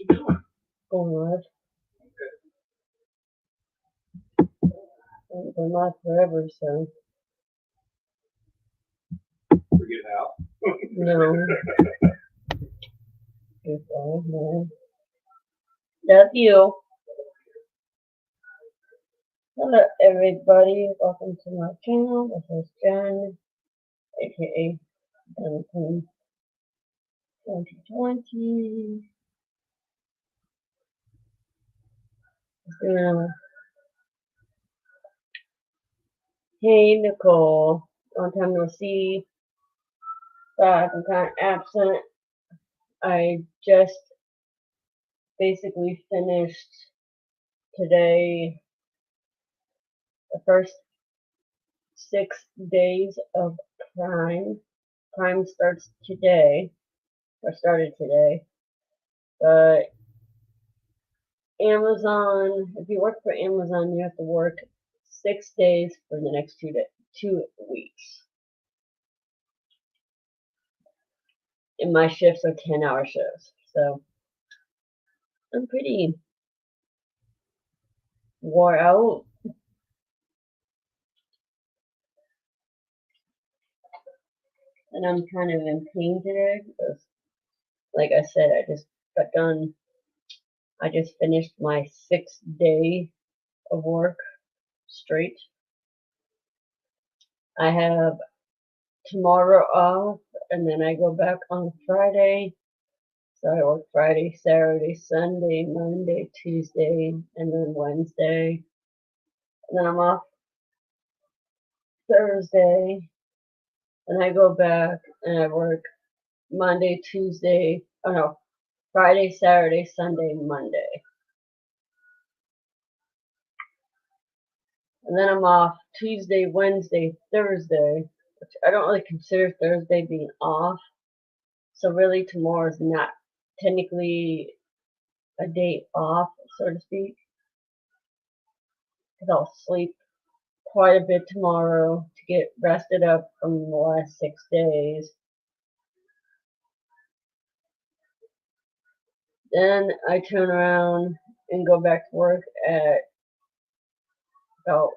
you doing? Going live. I've been live forever, so Forget how. no. Goodbye, no. Love you. Hello, everybody. Welcome to my channel. This is Jen, aka Duncan 2020. Hey, Nicole. Long time no see. I'm kind of absent. I just basically finished today the first 6 days of Prime. Prime starts today, or started today. But Amazon, if you work for Amazon, you have to work 6 days for the next 2 weeks. And my shifts are 10-hour shifts. So I'm pretty wore out. And I'm kind of in pain today because, like I said, I just finished my 6th day of work straight. I have tomorrow off, and then I go back on Friday. So I work Friday, Saturday, Sunday, Monday, Tuesday, and then Wednesday. And then I'm off Thursday, and I go back and I work Monday, Tuesday, oh no, Friday, Saturday, Sunday, Monday. And then I'm off Tuesday, Wednesday, Thursday, which I don't really consider Thursday being off. So really tomorrow is not technically a day off, so to speak, because I'll sleep quite a bit tomorrow to get rested up from the last 6 days. Then I turn around and go back to work at about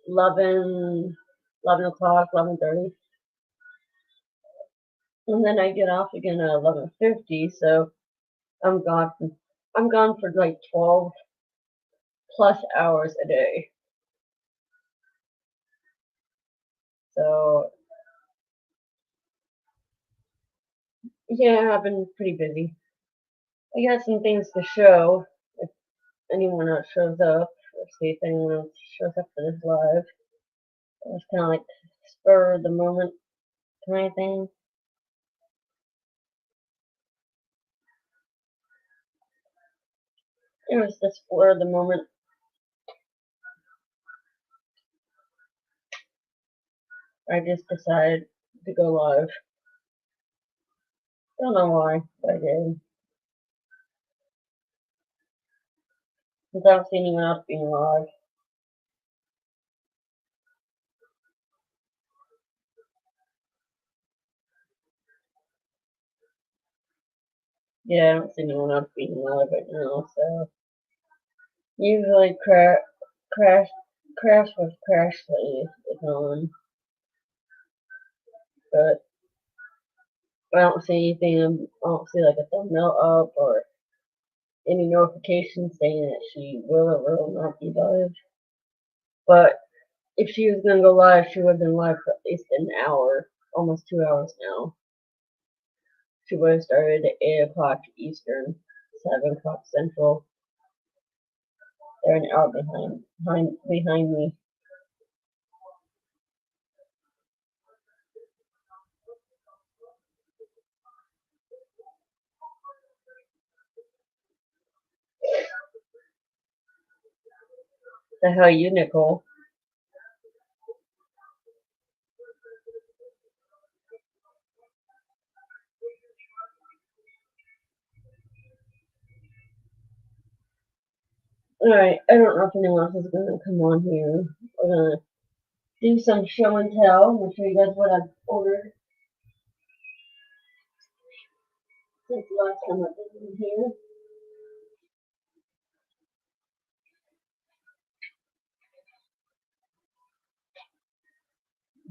11 o'clock, 11:30. And then I get off again at 11:50, so I'm gone. I'm gone for like 12 plus hours a day. So yeah, I've been pretty busy. I got some things to show if anyone else shows up, or see if anyone else shows up for this live. It was kind of like spur of the moment kind of thing. It was the spur of the moment. I just decided to go live. Don't know why, but I did. Without seeing anyone else being live. Yeah, I don't see anyone else being live right now, so usually crash with crash leave is on, but I don't see anything. I don't see like a thumbnail up or any notification saying that she will or will not be live. But if she was gonna go live, she would have been live for at least an hour, almost 2 hours now. She would have started at 8 o'clock Eastern, 7 o'clock Central. They're an hour behind me. The hell you, Nicole? Alright, I don't know if anyone else is gonna come on here. We're gonna do some show and tell. I'm gonna show you guys what I've ordered. since the last time I've been in here.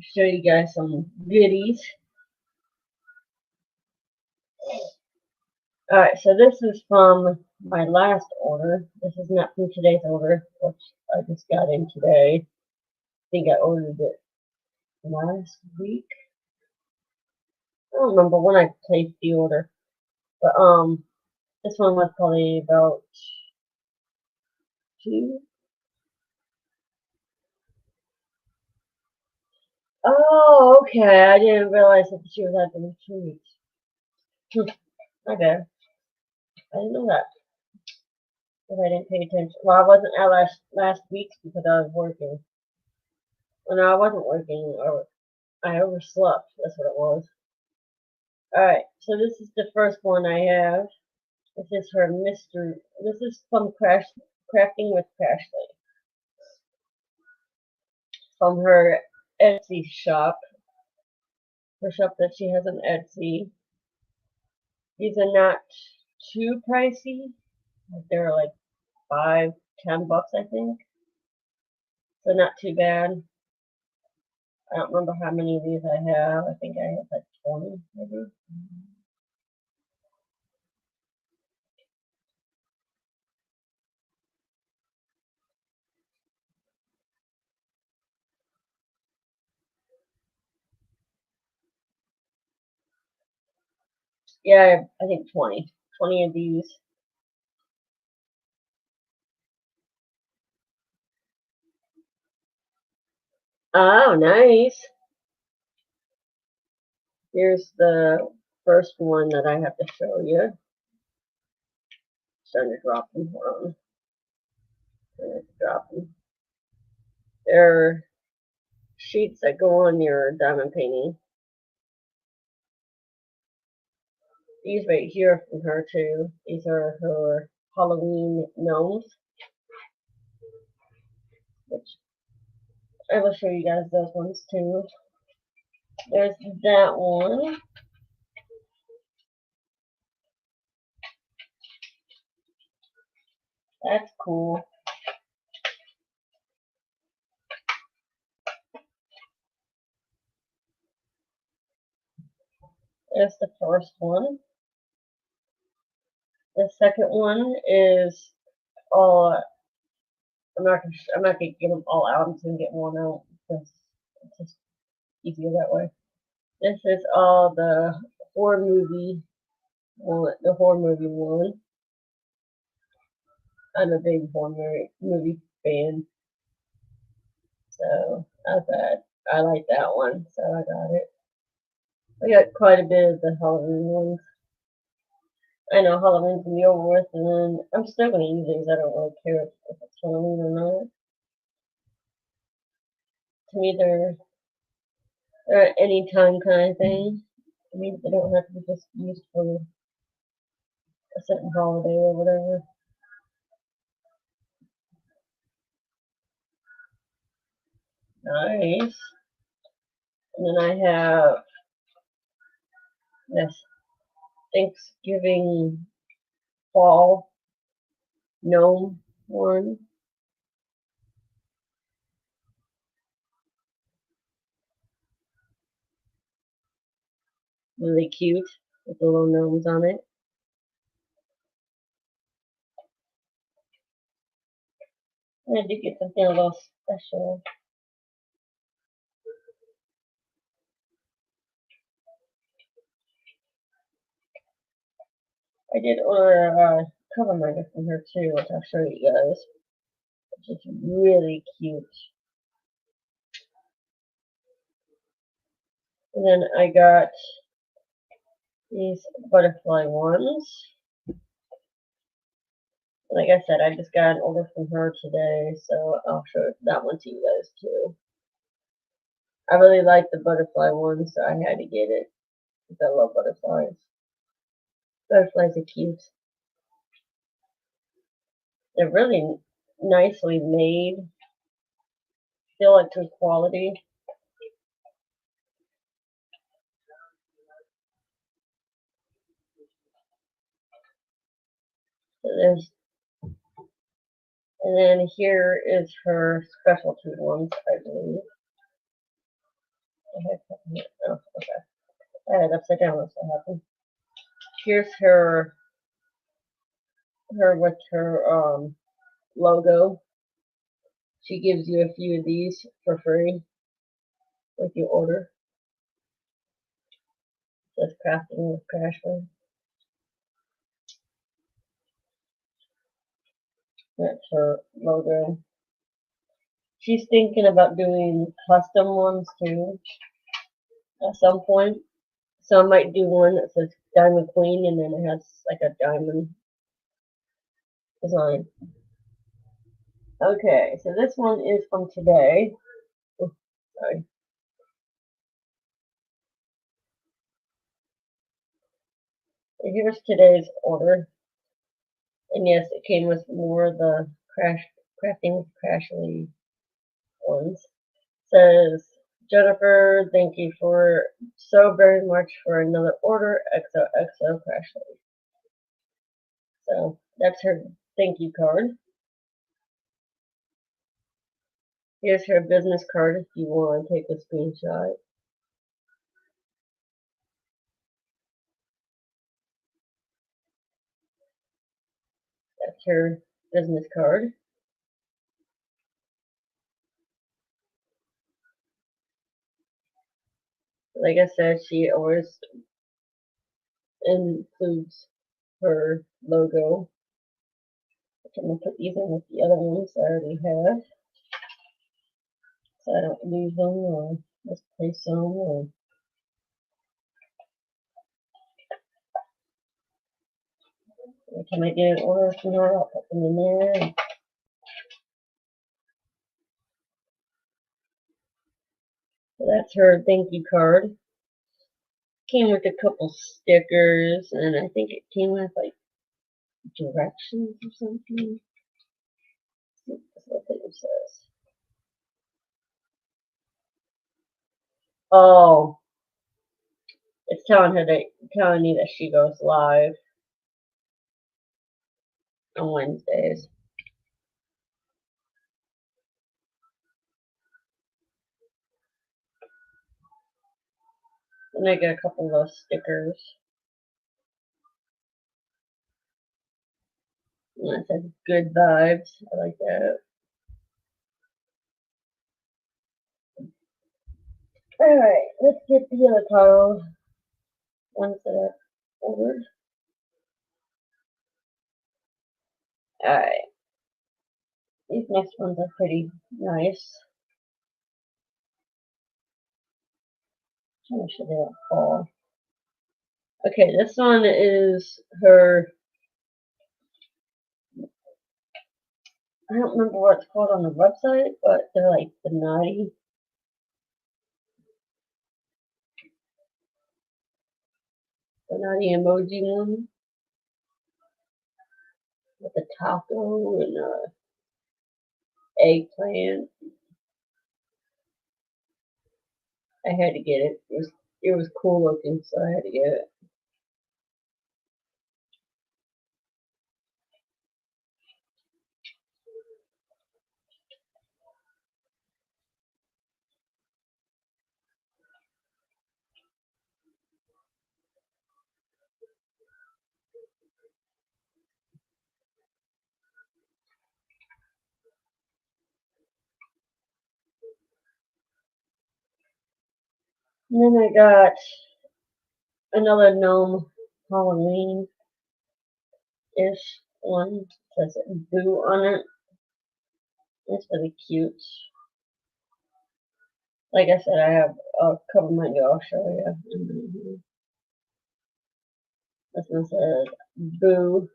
Show you guys some goodies. Alright, so this is from my last order. This is not from today's order, which I just got in today. I think I ordered it last week. I don't remember when I placed the order. But this one was probably about 2. Oh, okay. I didn't realize that she was having 2 weeks. My bad. I didn't know that. If I didn't pay attention. Well, I wasn't at last week's because I was working. Well, no, I wasn't working. Or I overslept. That's what it was. Alright, so this is the first one I have. This is her Mr. This is from Crafting with Crashly. From her Etsy shop. Her shop that she has on Etsy. These are not too pricey. They're like $5-10, I think. So not too bad. I don't remember how many of these I have. I think I have like 20, maybe. Yeah, I think 20. 20 of these. Oh, nice. Here's the first one that I have to show you. Starting to drop them. Hold on. Drop them. They're sheets that go on your diamond painting. These right here from her too. These are her Halloween gnomes. Which I will show you guys those ones too. There's that one. That's cool. There's the first one. The second one is all. I'm not gonna get them all out. I'm just gonna get one out because it's just easier that way. This is all the horror movie one. The horror movie one. I'm a big horror movie fan, so I like that one, so I got it. I got quite a bit of the Halloween ones. I know Halloween's gonna be over with, and then I'm still gonna use these. I don't really care if it's Halloween or not. To me, they're any time kind of thing. I mean, they don't have to be just used for a certain holiday or whatever. Nice. And then I have this Thanksgiving fall gnome one. Really cute with the little gnomes on it. I had to get something a little special. I did order a cover magnet from her too, which I'll show you guys. Which is really cute. And then I got these butterfly ones. Like I said, I just got an order from her today, so I'll show that one to you guys too. I really like the butterfly one, so I had to get it because I love butterflies. Butterflies are cute. They're really nicely made. Feel like good quality. there's, and then here is her specialty ones, I believe. Oh, okay. I had it upside down. That's what happened. Here's her with her logo. She gives you a few of these for free if you order. It says crafting with Crashly. That's her logo. She's thinking about doing custom ones too at some point. So I might do one that says Diamond Queen and then it has like a diamond design. Okay, so this one is from today. Oh, sorry. So here's today's order. And yes, it came with more of the crafting with Crashly ones. Says, Jennifer, thank you for so very much for another order, XOXO Crashly. So that's her thank you card. Here's her business card if you want to take a screenshot. That's her business card. Like I said, she always includes her logo. I'm going to put these in with the other ones I already have, so I don't lose them or misplace them. Or every time I get an order from her, I'll put them in there. So that's her thank you card. Came with a couple stickers, and I think it came with like directions or something. That's what it says. Oh, it's telling me that she goes live on Wednesdays. And I get a couple of those stickers. And it says good vibes. I like that. Alright, let's get the other pile. Ones that I ordered. Alright. These next ones are pretty nice. I'm sure they don't fall. Okay, this one is her. I don't remember what it's called on the website, but they're like the naughty emoji one with a taco and a eggplant. I had to get it. It was cool looking, so I had to get it. And then I got another gnome Halloween-ish one. It says Boo on it. It's really cute. Like I said, I have a couple of my I'll show you. This one says Boo.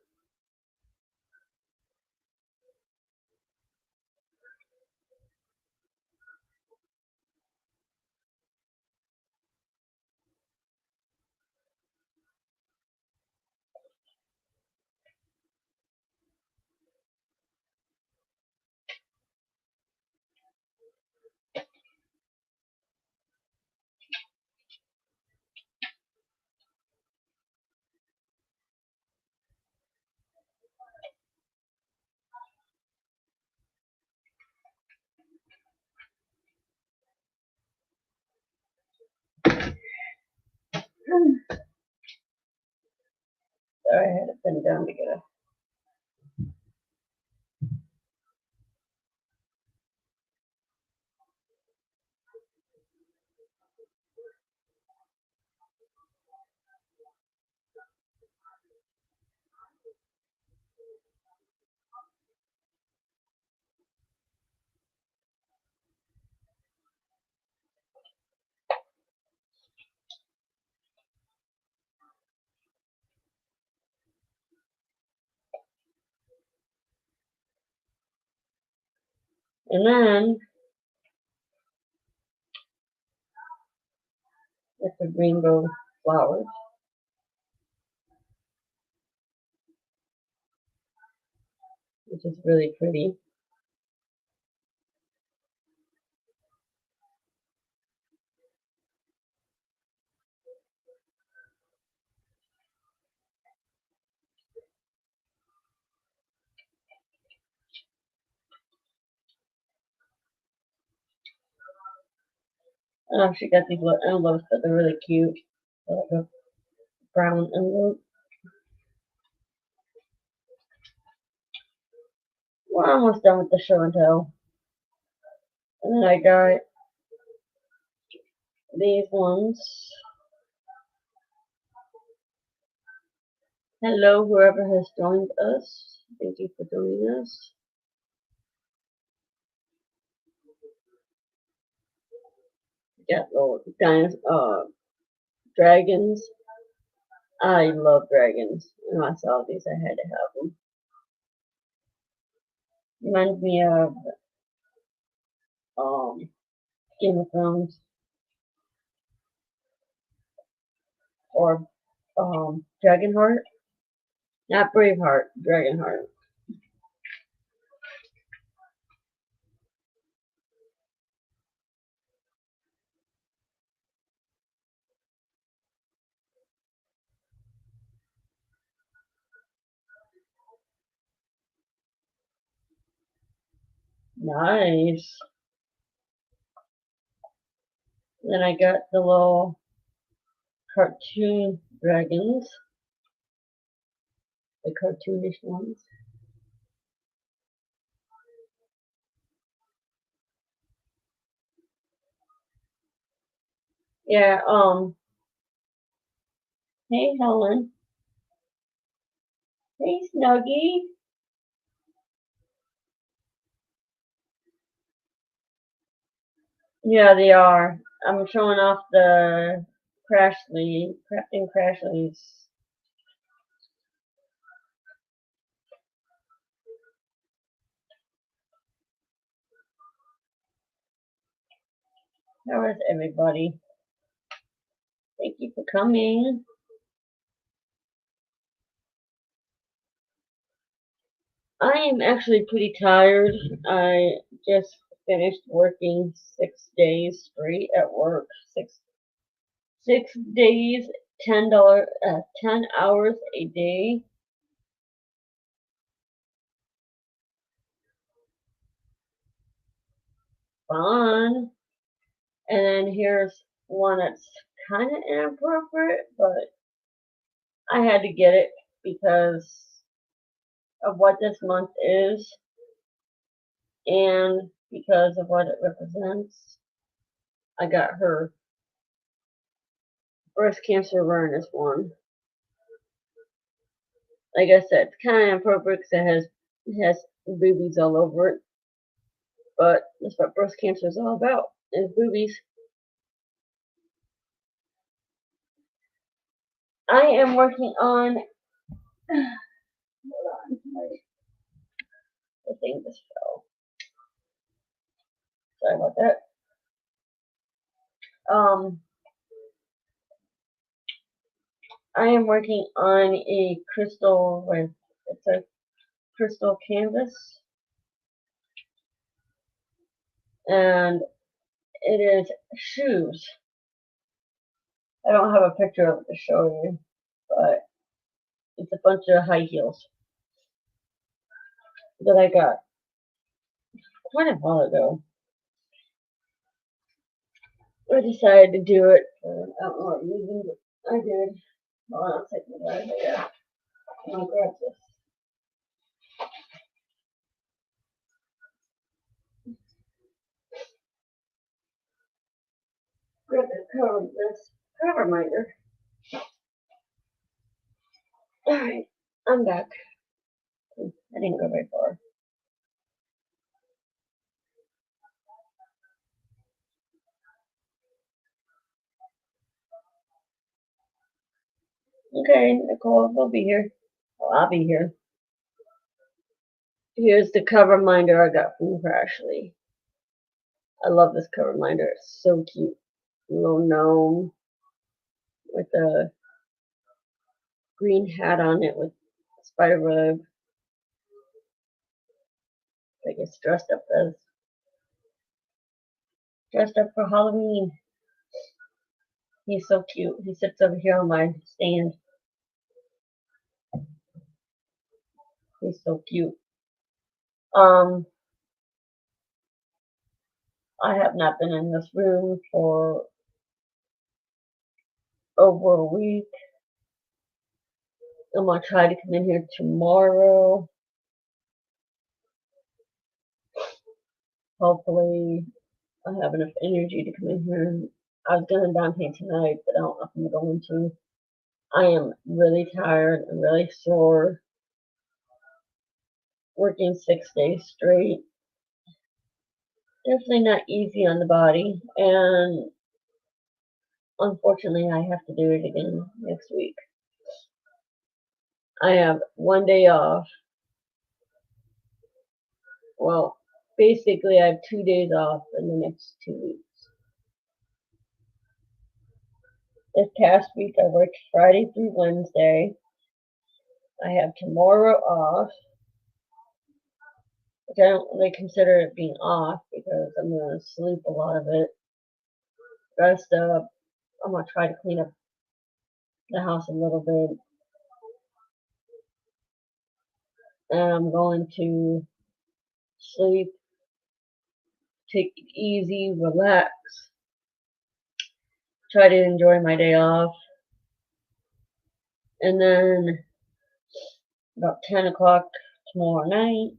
Sorry, I had to bend down to get a. And then with the rainbow flowers. Which is really pretty. She got these little envelopes, but they're really cute. Like a brown envelope. We're almost done with the show and tell. And then I got these ones. Hello, whoever has joined us. Thank you for joining us. Got little dragons. I love dragons. When I saw these, I had to have them. Reminds me of Game of Thrones or Dragonheart. Not Braveheart, Dragonheart. Nice. Then I got the little cartoon dragons. The cartoonish ones. Yeah, hey Helen. Hey Snuggie. Yeah, they are. I'm showing off the Crashly, crafting Crashly's. How is everybody? Thank you for coming. I am actually pretty tired. I just finished working 6 days straight at work. Six days, $10, 10 hours a day. Fun. And then here's one that's kind of inappropriate, but I had to get it because of what this month is and because of what it represents. I got her breast cancer awareness one. Like I said, it's kind of inappropriate because it has boobies all over it. But that's what breast cancer is all about, is boobies. I am working on, hold on, the thing just fell. Sorry about that. I am working on a crystal with, it's a crystal canvas. And it is shoes. I don't have a picture of it to show you, but it's a bunch of high heels that I got quite a while ago. I decided to do it for, I don't know what reason, but I did. Hold on, I'll take my bag here. I'll grab this. Grab this cover reminder. Alright, I'm back. I didn't go very far. Okay, Nicole, they'll be here. Well, I'll be here. Here's the cover reminder I got from Crashly. I love this cover reminder. It's so cute. Little gnome with a green hat on it with a spider web. I guess dressed up for Halloween. He's so cute. He sits over here on my stand. He's so cute. I have not been in this room for over a week. I'm gonna try to come in here tomorrow. Hopefully, I have enough energy to come in here. I was gonna Dante tonight, but I don't know if I'm going to. I am really tired and really sore. Working 6 days straight. Definitely not easy on the body, and unfortunately, I have to do it again next week. I have 1 day off. Well, basically, I have 2 days off in the next 2 weeks. This past week, I worked Friday through Wednesday. I have tomorrow off, which I don't really consider it being off because I'm going to sleep a lot of it. Rest up. I'm going to try to clean up the house a little bit. And I'm going to sleep, take it easy, relax, try to enjoy my day off. And then about 10 o'clock tomorrow night,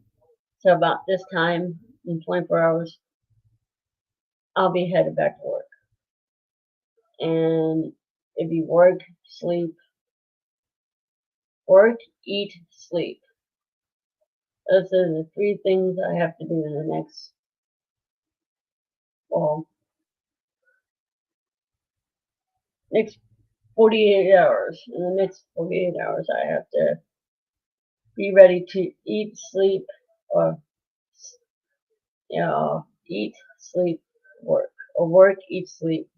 so about this time in 24 hours, I'll be headed back to work. And it'd be work, sleep, work, eat, sleep. Those are the 3 things I have to do in the next, next 48 hours. In the next 48 hours, I have to be ready to eat, sleep, or eat, sleep, work, or work, eat, sleep.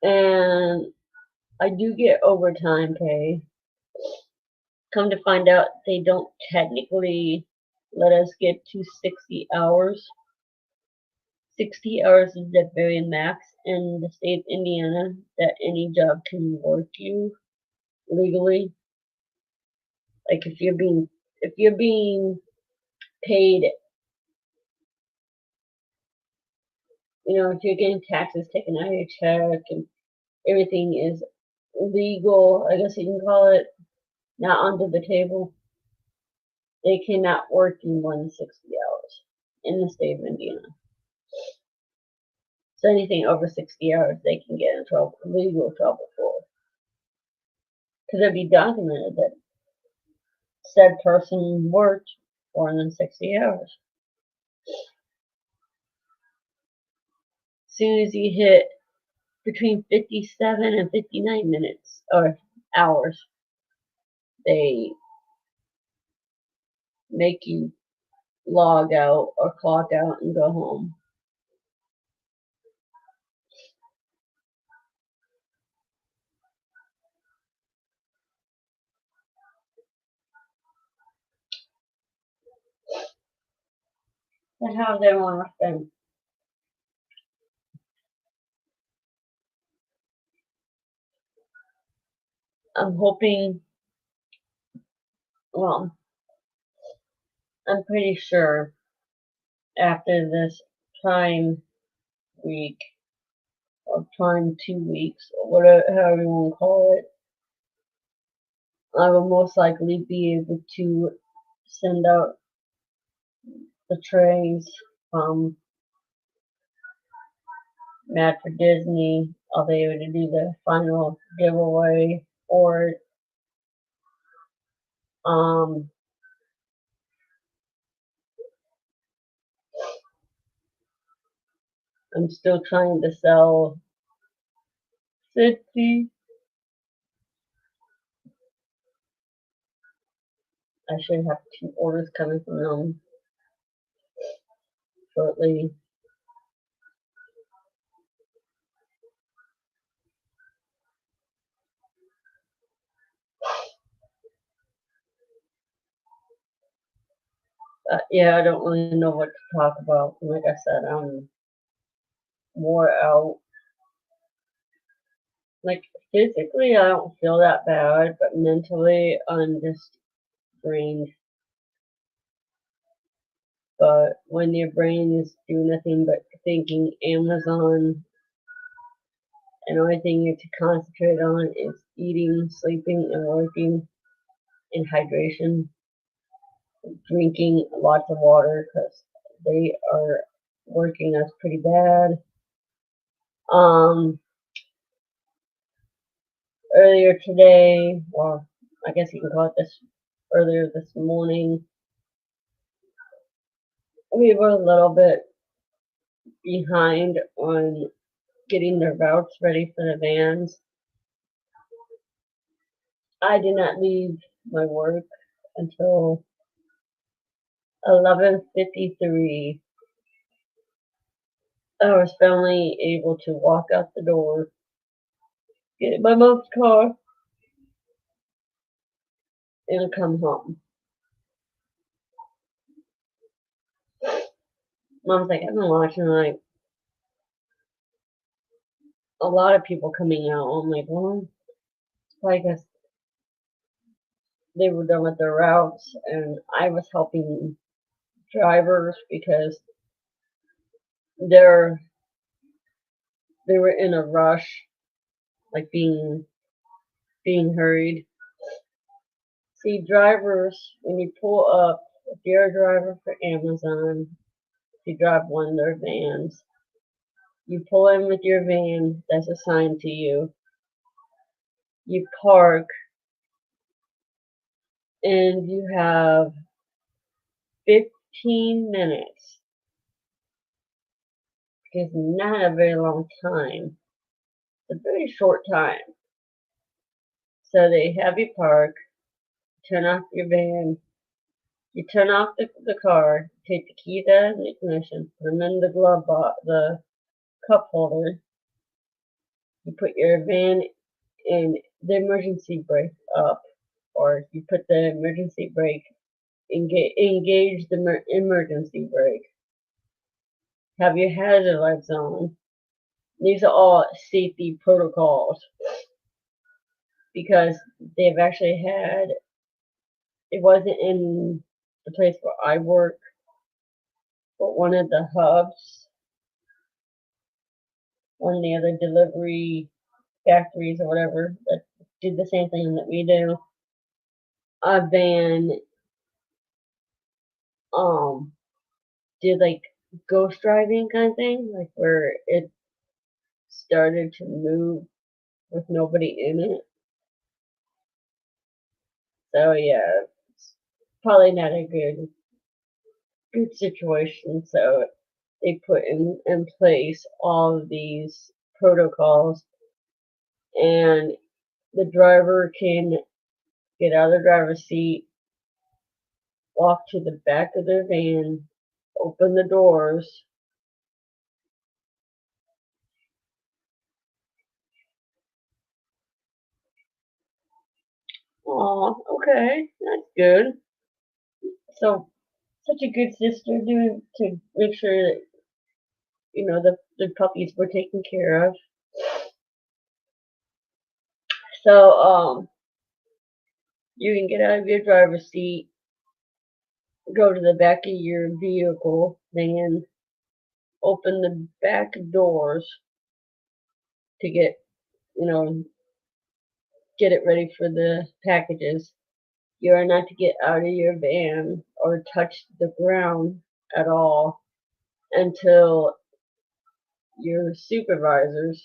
And I do get overtime pay. Come to find out, they don't technically let us get to 60 hours. 60 hours is the very max in the state of Indiana that any job can work you legally. Like if you're being paid, if you're getting taxes taken out of your check and everything is legal, I guess you can call it, not under the table, they cannot work you more than 60 hours in the state of Indiana. So anything over 60 hours, they can get in trouble, legal trouble for. Because it'd be documented that said person worked more than 60 hours. As soon as you hit between 57 and 59 minutes, or hours, they make you log out or clock out and go home. And how's everyone else been? I'm hoping, well, I'm pretty sure after this Prime week, or time 2 weeks, or whatever, however you want to call it, I will most likely be able to send out the trays from Mad for Disney. I'll be able to do the final giveaway for it. I'm still trying to sell City. I should have 2 orders coming from them shortly. Yeah, I don't really know what to talk about. Like I said, I'm wore out. Like physically, I don't feel that bad, but mentally, I'm just drained. But when your brain is doing nothing but thinking Amazon, and the only thing you have to concentrate on is eating, sleeping, and working, and hydration, drinking lots of water because they are working us pretty bad. Earlier today, well, I guess you can call it this, earlier this morning, we were a little bit behind on getting the routes ready for the vans. I did not leave my work until 11:53. I was finally able to walk out the door, get in my mom's car, and come home. Mom's like, I've been watching like a lot of people coming out. I'm like, well, I guess they were done with their routes, and I was helping drivers because they're they were in a rush, like being hurried. See, drivers, when you pull up, if you're a driver for Amazon, if you drive one of their vans, you pull in with your van that's assigned to you. You park, and you have 15 minutes, which is not a very long time. It's a very short time. So they have you park, turn off your van, you turn off the car, take the keys out of the ignition, put them in the glove box, the cup holder. You put your van in the emergency brake up, or you put the emergency brake, engage the emergency brake. Have your hazard lights on. These are all safety protocols because they've actually had, it wasn't in the place where I work, but one of the hubs, one of the other delivery factories or whatever that did the same thing that we do. A van did like ghost driving kind of thing, like where it started to move with nobody in it. So yeah, it's probably not a good situation. So they put in place all of these protocols, and the driver can get out of the driver's seat, walk to the back of their van, open the doors. Oh, okay, that's good. So such a good sister doing to make sure that the puppies were taken care of. So you can get out of your driver's seat, go to the back of your vehicle, then open the back doors, to get, you know, get it ready for the packages. You are not to get out of your van or touch the ground at all until your supervisors,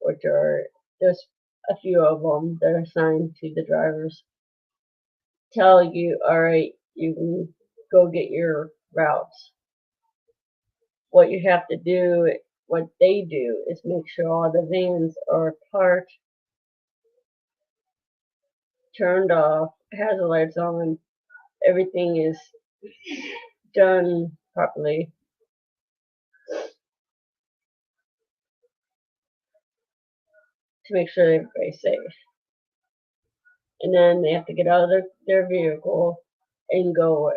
which are just a few of them that are assigned to the drivers, tell you, all right, you can go get your routes. What you have to do, what they do, is make sure all the vans are parked, turned off, hazard lights on, everything is done properly. To make sure everybody's safe. And then they have to get out of their vehicle and go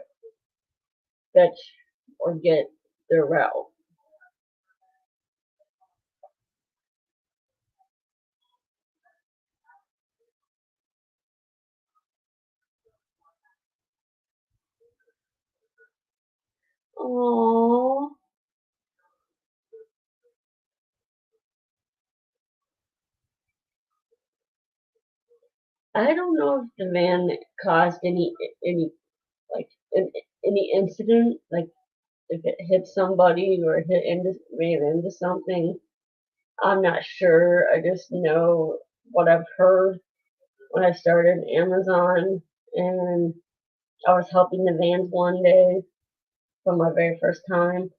fetch or get their route. Aww. I don't know if the van caused any like any incident, like if it hit somebody or ran into something. I'm not sure. I just know what I've heard when I started Amazon, and I was helping the vans one day for my very first time.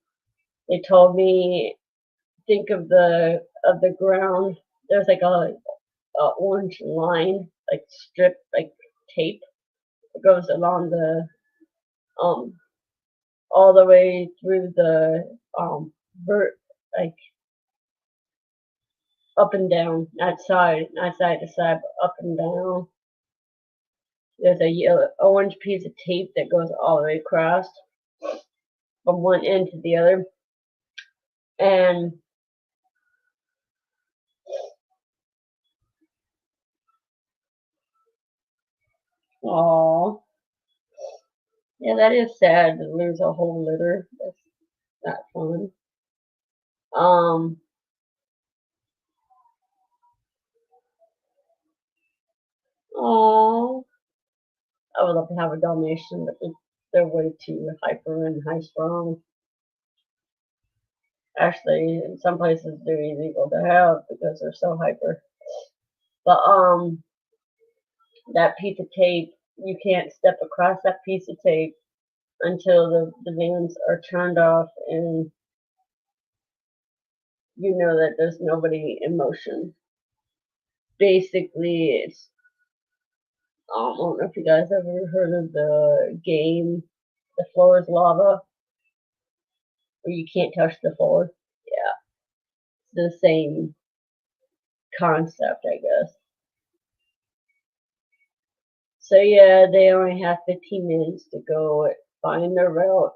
They told me, think of the ground. There's like a orange line, like strip, like tape that goes along the um all the way through the vert, like up and down, not side to side, but up and down. There's a yellow orange piece of tape that goes all the way across from one end to the other, and oh, yeah, that is sad to lose a whole litter. That's not fun. Um, oh, I would love to have a Dalmatian, but they're way too hyper and high strung. Actually, in some places they're illegal to have because they're so hyper. But that piece of tape, you can't step across that piece of tape until the vans are turned off and you know that there's nobody in motion. Basically, it's I don't know if you guys ever heard of the game The Floor is Lava, where you can't touch the floor. Yeah, it's the same concept, I guess. So yeah, they only have 15 minutes to go find their route,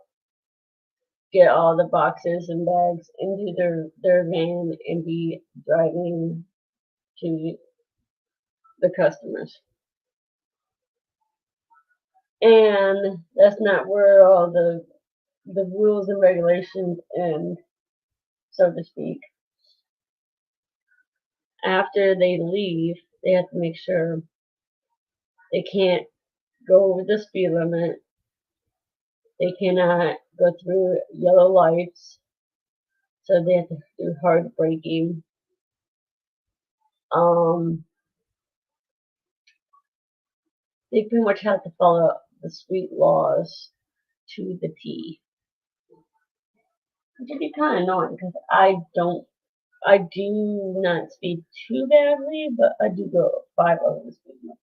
get all the boxes and bags into their van, and be driving to the customers. And that's not where all the rules and regulations end, so to speak. After they leave, they have to make sure they can't go over the speed limit. They cannot go through yellow lights, so they have to do hard braking. Um, they pretty much have to follow the street laws to the T, which would be kind of annoying because I do not speed too badly, but I do go 5 over the speed limit.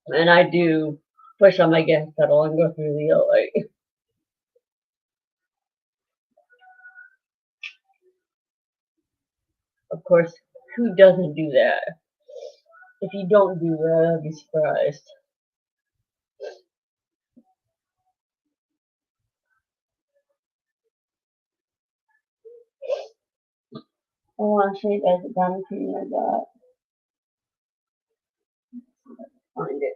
And I do push on my gas pedal and go through the yellow light. Of course, who doesn't do that? If you don't do that, I'd be surprised. I want to show you guys the diamond cream I got. Find it.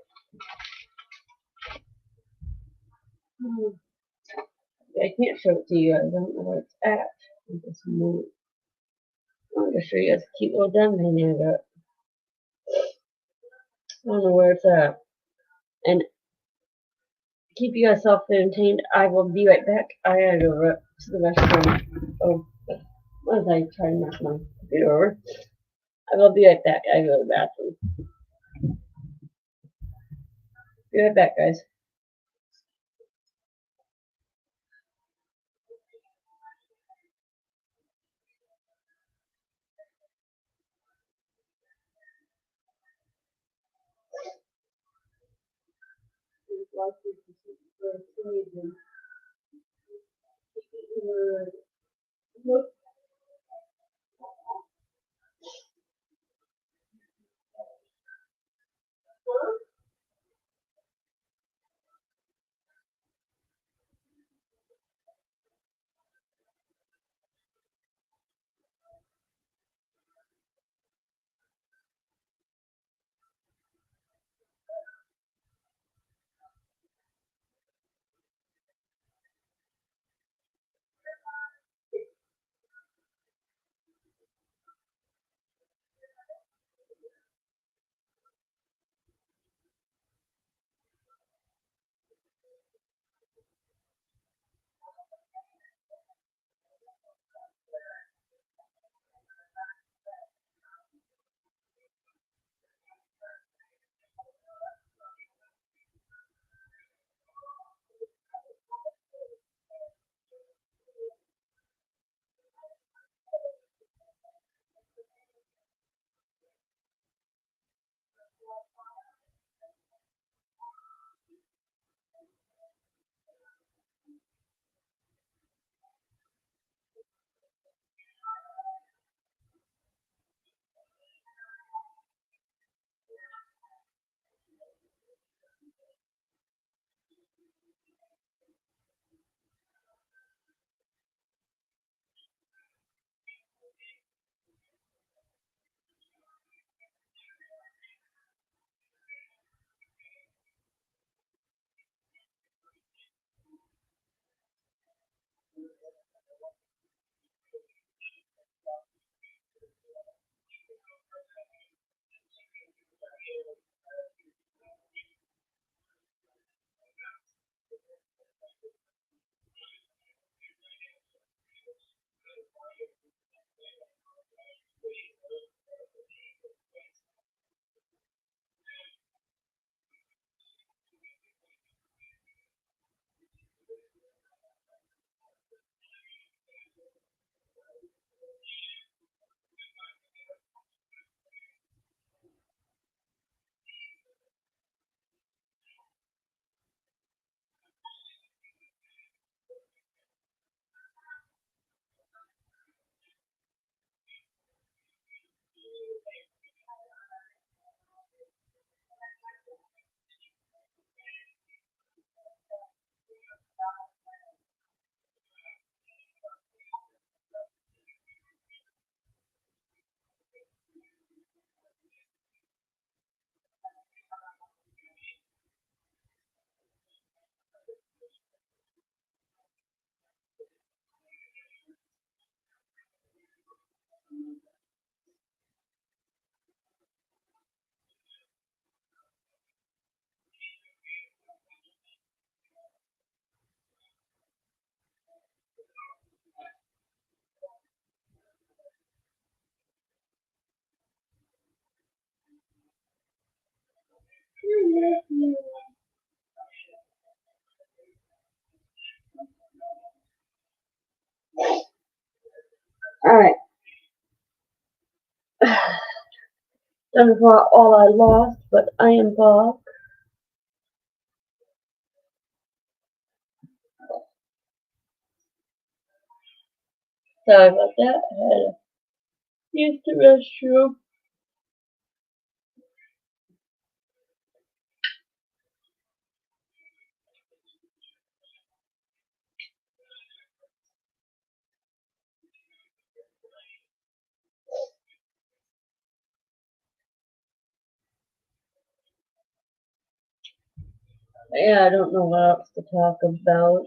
I can't show it to you guys. I don't know where it's at. This move. I'm gonna show you guys a cute little diamond I got. I don't know where it's at. And keep you guys self-entertained. I will be right back. I gotta go to the restroom. Oh, why was I trying to knock my computer over? I will be right back. I gotta go to the bathroom. Be right back, guys. Alright. Don't know all I lost, but I am back. Sorry about that. I had to use the restroom. Yeah, I don't know what else to talk about.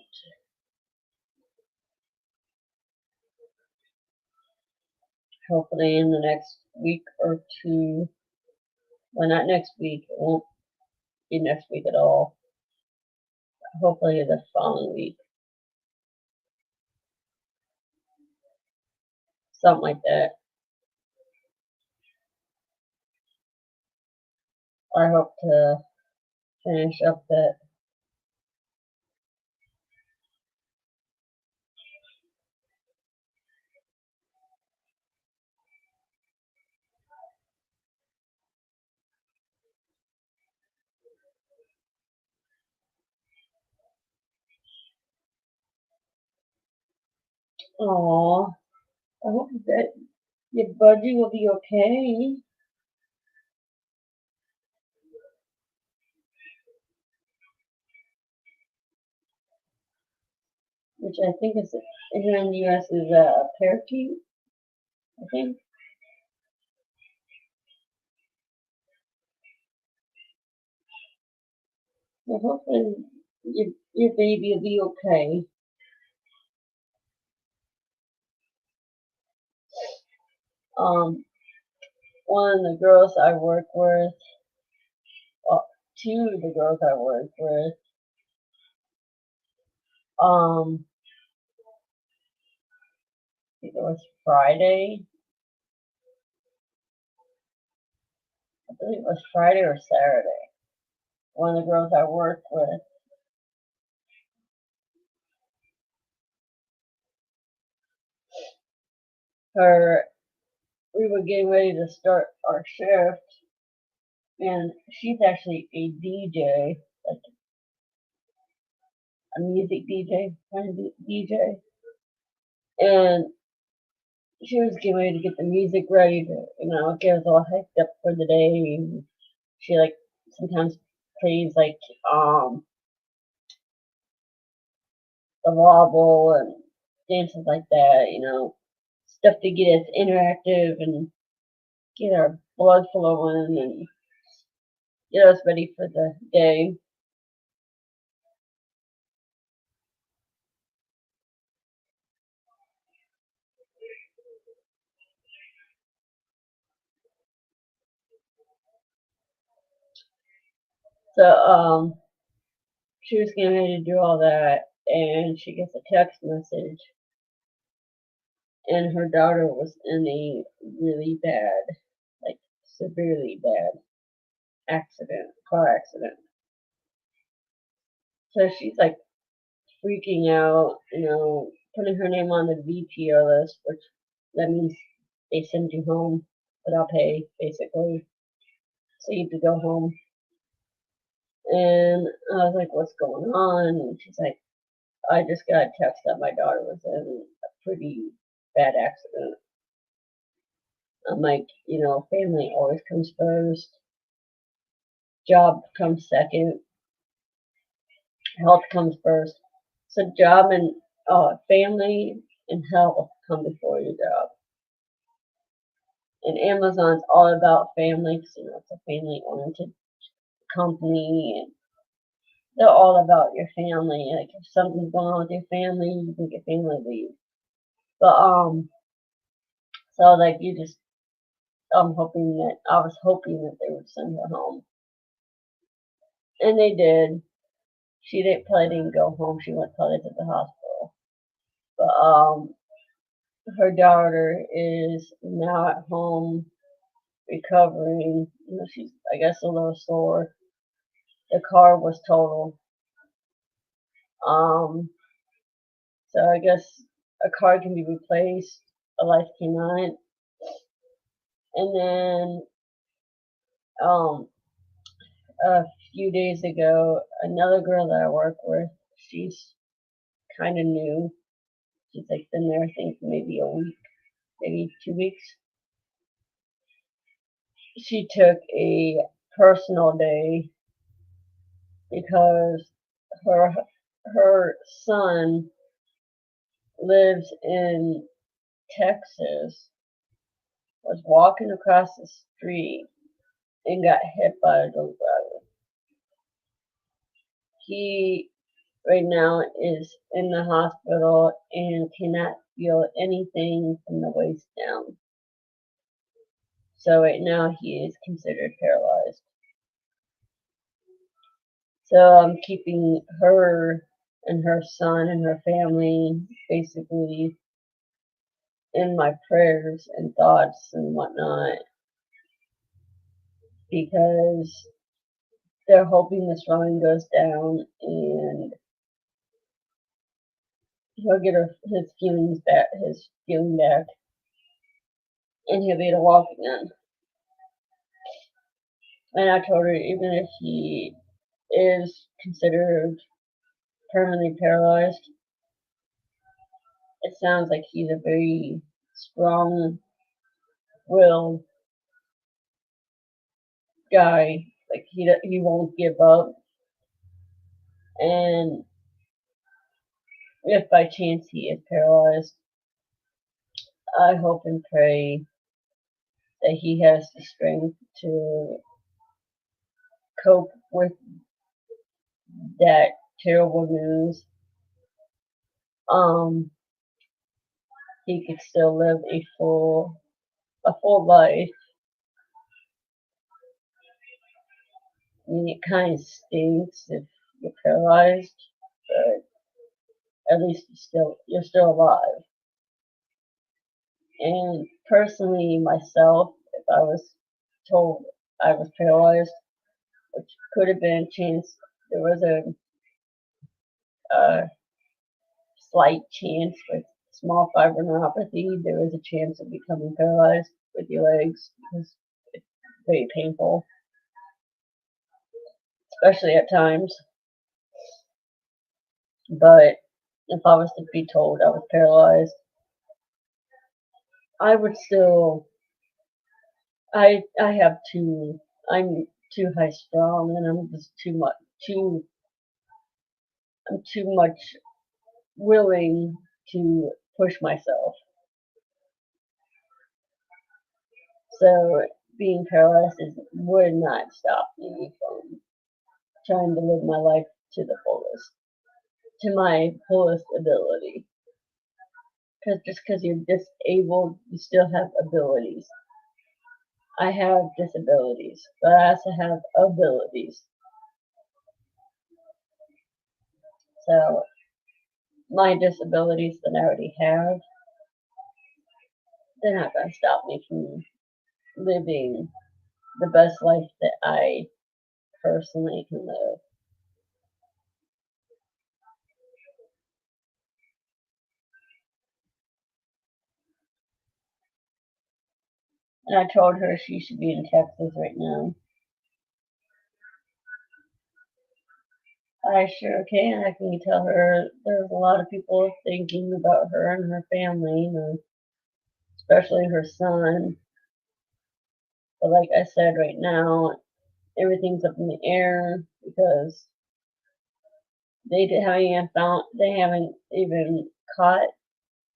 hopefully in the next week or two. Well, not next week. It won't be next week at all. Hopefully the following week. Something like that. I hope to finish up that. Aw, I hope that your budgie will be okay. Which I think is here in the U.S. is a parakeet. I think. So hopefully your baby will be okay. Um, one of the girls I work with, well, two of the girls I work with, I think it was Friday. I believe it was Friday or Saturday. One of the girls I work with, her, we were getting ready to start our shift, and she's actually a DJ, like a music DJ, kind of DJ, and she was getting ready to get the music ready to, get us all hyped up for the day. And she like sometimes plays like the wobble and dances like that, stuff to get us interactive and get our blood flowing and get us ready for the day. So she was getting ready to do all that, and she gets a text message, and her daughter was in a really bad, like severely bad car accident. So she's like freaking out, putting her name on the VPO list, which that means they send you home without pay, basically. So you have to go home. And I was like, what's going on? And she's like, I just got a text that my daughter was in a pretty bad accident. I'm like, family always comes first, job comes second, health comes first. So job and family and health come before your job. And Amazon's all about family because it's a family-oriented company, and they're all about your family. Like if something's going on with your family, you can get family leave. But so like you just, I was hoping that they would send her home, and they did. She didn't probably didn't go home. She went probably to the hospital. But her daughter is now at home recovering. She's I guess a little sore. The car was totaled. Um, so I guess a car can be replaced. A life cannot. And then um, a few days ago, another girl that I work with, she's kind of new. She's like been there, I think, maybe a week, maybe 2 weeks. She took a personal day because her her son lives in Texas, was walking across the street and got hit by a drunk driver. He right now is in the hospital and cannot feel anything from the waist down. So right now he is considered paralyzed. So I'm keeping her and her son and her family basically in my prayers and thoughts and whatnot, because they're hoping this Ryan goes down and he'll get his feeling back, and he'll be able to walk again. And I told her even if he is considered permanently paralyzed, it sounds like he's a very strong-willed guy. Like he won't give up, and if by chance he is paralyzed, I hope and pray that he has the strength to cope with that terrible news. He could still live a full life. I mean, it kind of stinks if you're paralyzed, but at least you're still alive. And personally, myself, if I was told I was paralyzed, which could have been a chance, there was a slight chance with small fibromyalgia, there is a chance of becoming paralyzed with your legs because it's very painful, especially at times. But if I was to be told I was paralyzed, I would still. I have too. I'm too high strung, and I'm just too. I'm too much willing to push myself. So being paralyzed would not stop me from trying to live my life to the fullest, to my fullest ability. Because just because you're disabled, you still have abilities. I have disabilities, but I also have abilities. So my disabilities that I already have, they're not going to stop me from living the best life that I personally can live. And I told her she should be in Texas right now. I sure can. I can tell her there's a lot of people thinking about her and her family, and especially her son. But like I said, right now, everything's up in the air because they haven't even caught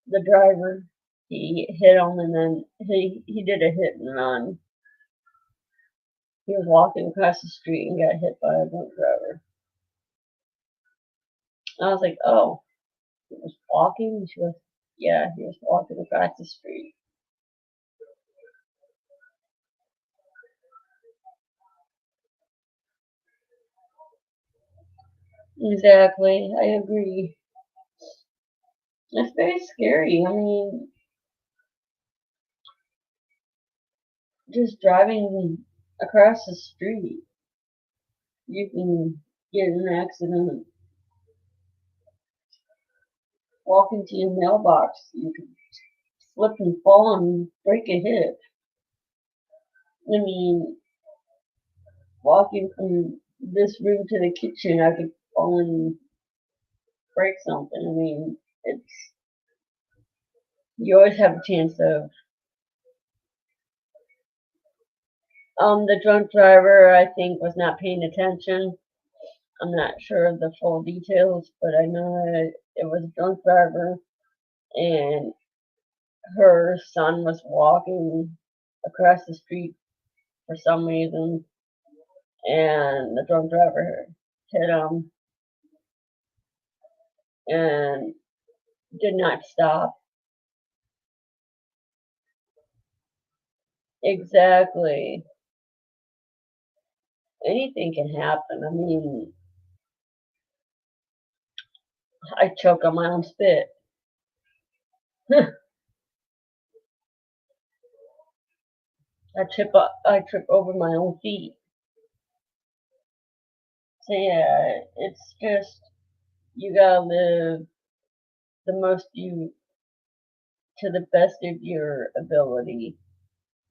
the driver. He hit him and then he did a hit and run. He was walking across the street and got hit by a drunk driver. I was like, oh, he was walking? And she goes, yeah, he was walking across the street. Exactly, I agree. It's very scary. I mean, just driving across the street, you can get in an accident. Walking to your mailbox, you can slip and fall and break a hip. I mean, walking from this room to the kitchen, I could fall and break something. I mean, you always have a chance of. The drunk driver, I think, was not paying attention. I'm not sure of the full details, but I know that it was a drunk driver, and her son was walking across the street for some reason, and the drunk driver hit him and did not stop. Exactly. Anything can happen. I mean, I choke on my own spit. I trip over my own feet. So yeah, it's just you gotta live the most you to the best of your ability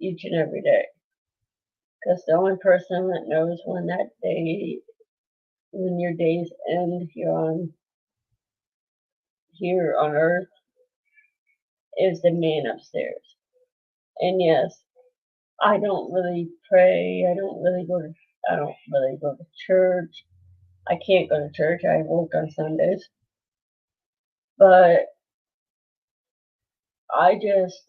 each and every day. Because the only person that knows when your days end here on earth is the man upstairs. And yes, I don't really pray. I don't really go to church. I can't go to church. I work on Sundays. But I just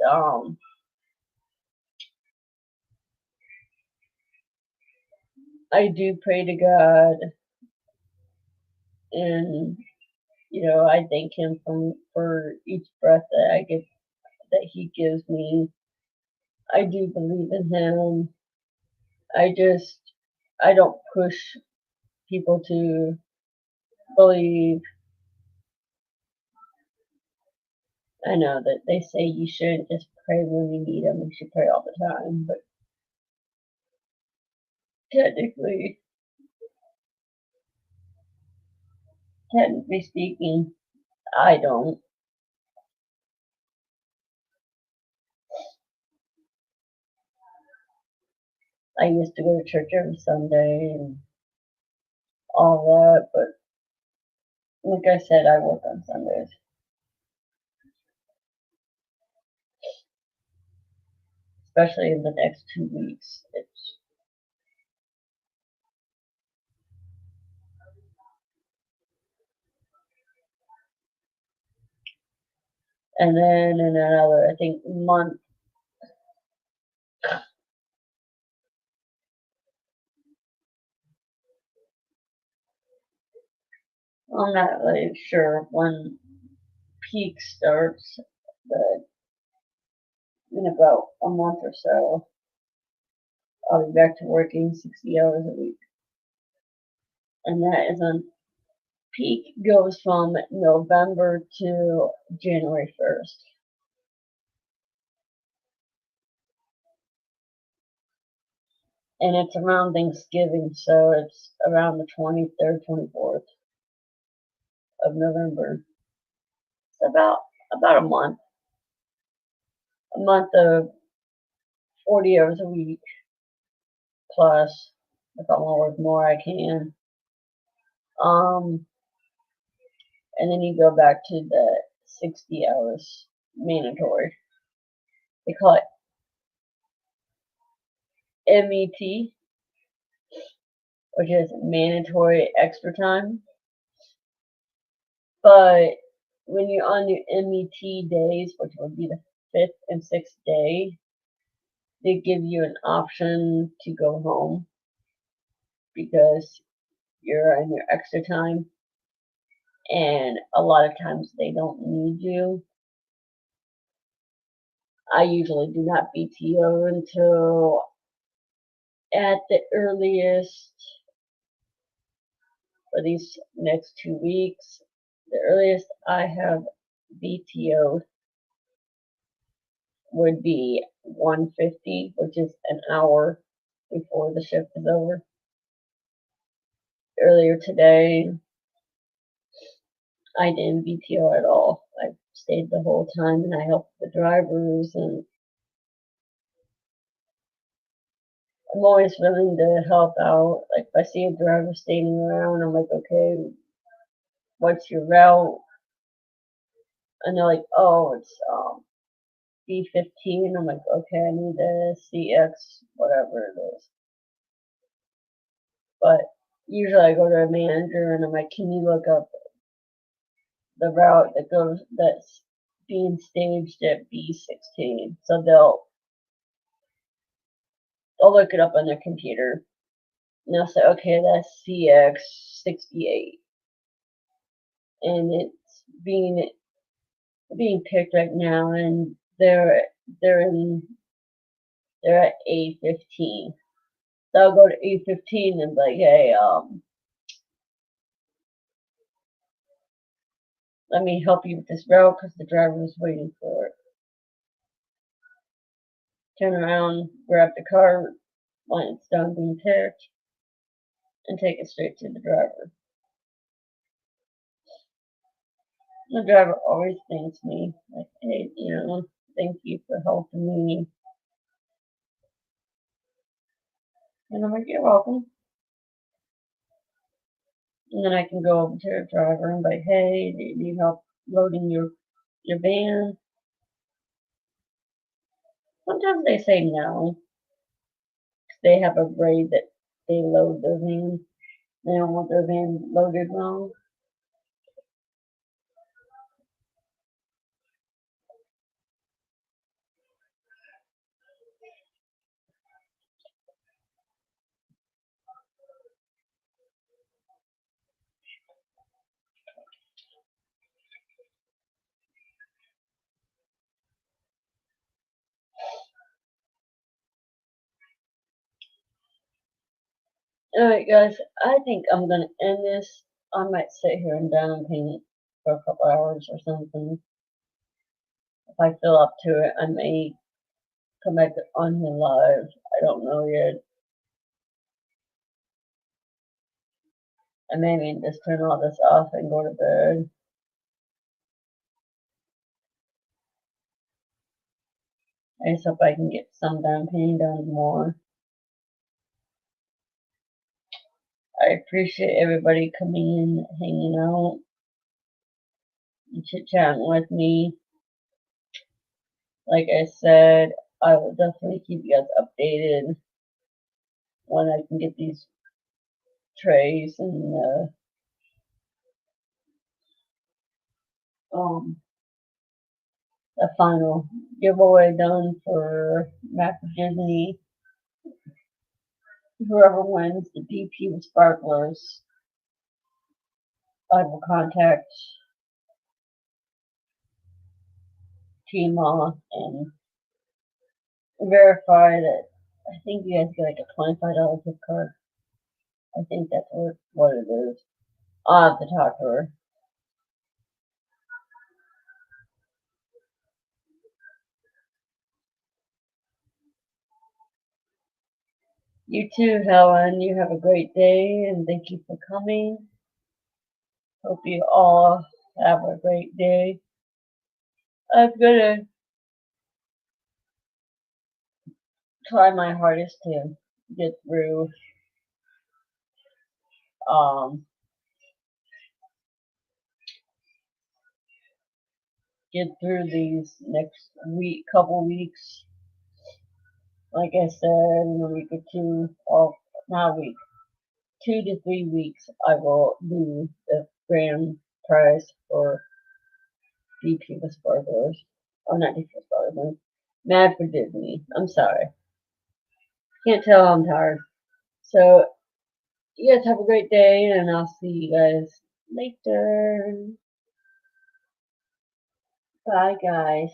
I do pray to God, and I thank him for each breath that he gives me. I do believe in him. I just I don't push people to believe. I know that they say you shouldn't just pray when you need him. You should pray all the time, but technically, technically speaking, I don't. I used to go to church every Sunday and all that, but like I said, I work on Sundays, especially in the next 2 weeks. And then in another, I think, month, I'm not really sure when peak starts, but in about a month or so, I'll be back to working 60 hours a week. And that is on peak goes from November to January 1st. And it's around Thanksgiving, so it's around the 23rd, 24th of November. It's about a month of 40 hours a week plus. If I want to work more, I can. Um, and then you go back to the 60 hours mandatory. They call it MET, which is mandatory extra time. But when you're on your MET days, which would be the fifth and sixth day, they give you an option to go home because you're on your extra time, and a lot of times they don't need you. I usually do not BTO until at the earliest for these next 2 weeks. The earliest I have BTO would be 1:50, which is an hour before the shift is over. Earlier today, I didn't BTO at all. I stayed the whole time and I helped the drivers, and I'm always willing to help out. Like if I see a driver standing around, I'm like, okay, what's your route? And they're like, oh, it's B15. I'm like, okay, I need a CX, whatever it is. But usually I go to a manager and I'm like, can you look up the route that's being staged at B16? So they'll look it up on their computer and they'll say, okay, that's CX68, and it's being picked right now, and they're in They're at A15. So I'll go to A15 and be like, hey, let me help you with this route because the driver is waiting for it. Turn around, grab the car when it's done being picked, and take it straight to the driver. The driver always thanks me, like, hey, thank you for helping me. And I'm like, you're welcome. And then I can go over to the driver and be like, hey, do you need help loading your van? Sometimes they say no. They have a braid that they load their van. They don't want their van loaded wrong. Alright guys, I think I'm gonna end this. I might sit here and down paint for a couple hours or something. If I feel up to it, I may come back on here live. I don't know yet. I may just turn all this off and go to bed. I just hope I can get some down painting done more. I appreciate everybody coming in, hanging out, and chit-chatting with me. Like I said, I will definitely keep you guys updated when I can get these trays and the final giveaway done for Mac Disney. Whoever wins the DP with sparklers, I will contact Tmall and verify that. I think you guys get like a $25 gift card. I think that's what it is. I'll have to talk to her. You too, Helen. You have a great day and thank you for coming. Hope you all have a great day. I'm gonna try my hardest to get through these next couple weeks. Like I said, in a week or two, or not a week, 2 to 3 weeks, I will do the grand prize for DP with Sparklers. Oh, not DP with Sparklers. Mad for Disney. I'm sorry. Can't tell I'm tired. So, you guys have a great day, and I'll see you guys later. Bye, guys.